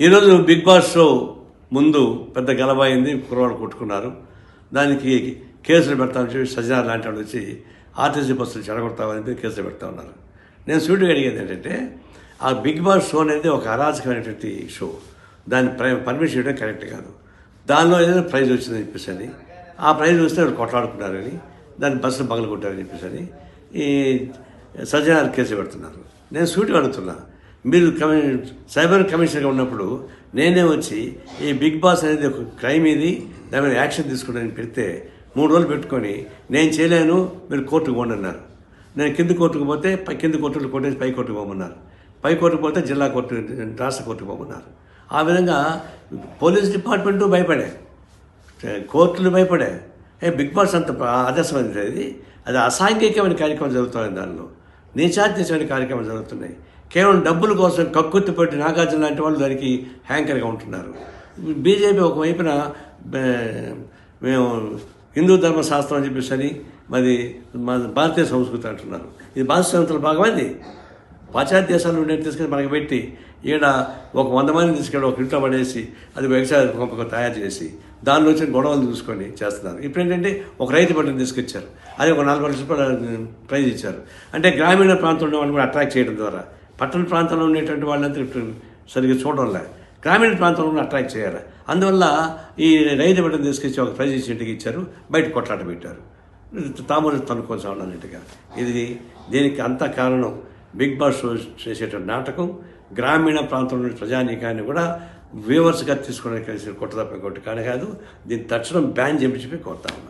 ఈరోజు big boss show ముందు పెద్ద గలబైంది, కుర్రవాళ్ళు కొట్టుకున్నారు. దానికి కేసులు పెడతామని చెప్పి సజ్జనార్ లాంటి వాళ్ళు వచ్చి ఆర్టీసీ బస్సులు చెడగొడతామని చెప్పి కేసులు పెడతా ఉన్నారు. నేను సూటిగా అడిగేది ఏంటంటే, ఆ బిగ్ బాస్ షో అనేది ఒక అరాచకమైనటువంటి షో. దాన్ని పర్మిషన్ ఇవ్వడం కరెక్ట్ కాదు. దానిలో ఏదైనా ప్రైజ్ వచ్చిందని చెప్పేసి అని, ఆ ప్రైజ్ వస్తే వాళ్ళు కొట్లాడుకున్నారని, దాన్ని బస్సులు పగలు కొట్టారని చెప్పేసి అని ఈ సజ్జనార్ కేసు పెడుతున్నారు. నేను సూటిగా అడుగుతున్నా, మీరు సైబర్ కమిషనర్గా ఉన్నప్పుడు నేనే వచ్చి ఈ బిగ్ బాస్ అనేది ఒక క్రైమ్ ఇది, దాని మీద యాక్షన్ తీసుకుంటానని పెడితే 3 రోజులు పెట్టుకొని నేను చేయలేను, మీరు కోర్టుకు పోండి అన్నారు. నేను కింది కోర్టుకు పోతే కింది కోర్టులు కొట్టేసి పై కోర్టుకు పోమన్నారు. పై కోర్టుకు పోతే జిల్లా కోర్టు, రాష్ట్ర కోర్టుకు పోమన్నారు. ఆ విధంగా పోలీస్ డిపార్ట్మెంటు భయపడే, కోర్టులు భయపడే. బిగ్ బాస్ అంత ఆదర్శమైనది, అది అసాంఘికమైన కార్యక్రమం జరుగుతుంది. దానిలో నీచాత్యమైన కార్యక్రమాలు జరుగుతున్నాయి. కేవలం డబ్బుల కోసం కక్కుర్తి పెట్టి నాగార్జున లాంటి వాళ్ళు దానికి హ్యాంకర్గా ఉంటున్నారు. బీజేపీ ఒకవైపున మేము హిందూ ధర్మశాస్త్రం అని చెప్పేసి అని మరి మా భారతీయ సంస్కృతి అంటున్నారు. ఇది భారతీయ సంస్కృతిలో భాగమైంది. పాశ్చాత్య దేశాల నుండి తీసుకెళ్ళి మనకి పెట్టి ఈడ ఒక 100 మందిని తీసుకెళ్ళి ఒక ఇంట్లో పడేసి అది వ్యవసాయ పంపకం తయారు చేసి దానిలో వచ్చిన గొడవలు చూసుకొని చేస్తున్నారు. ఇప్పుడు ఏంటంటే ఒక రైతు పంటను తీసుకొచ్చారు, అది ఒక 40 లక్షల రూపాయలు ప్రైజ్ ఇచ్చారు. అంటే గ్రామీణ ప్రాంతంలో వాళ్ళని కూడా అట్రాక్ట్ చేయడం ద్వారా, పట్టణ ప్రాంతంలో ఉండేటువంటి వాళ్ళంతా సరిగ్గా చూడడంలే, గ్రామీణ ప్రాంతంలో అట్రాక్ట్ చేయాలి. అందువల్ల ఈ రైతు పంటను తీసుకొచ్చి ఒక ప్రైజ్ ఇచ్చి ఇంటికి ఇచ్చారు, బయట కొట్లాట పెట్టారు, తాము తనుకోసం అన్నట్టుగా. ఇది దీనికి అంత కారణం బిగ్ బాస్ షో చేసేటువంటి నాటకం. గ్రామీణ ప్రాంతంలో ప్రజానీకాన్ని కూడా వ్యూవర్స్గా తీసుకోవడానికి కలిసి కొట్టదప్ప కొట్టి కాదు. దీన్ని తక్షణం బ్యాన్ చేయించి కోరుతా ఉన్నా.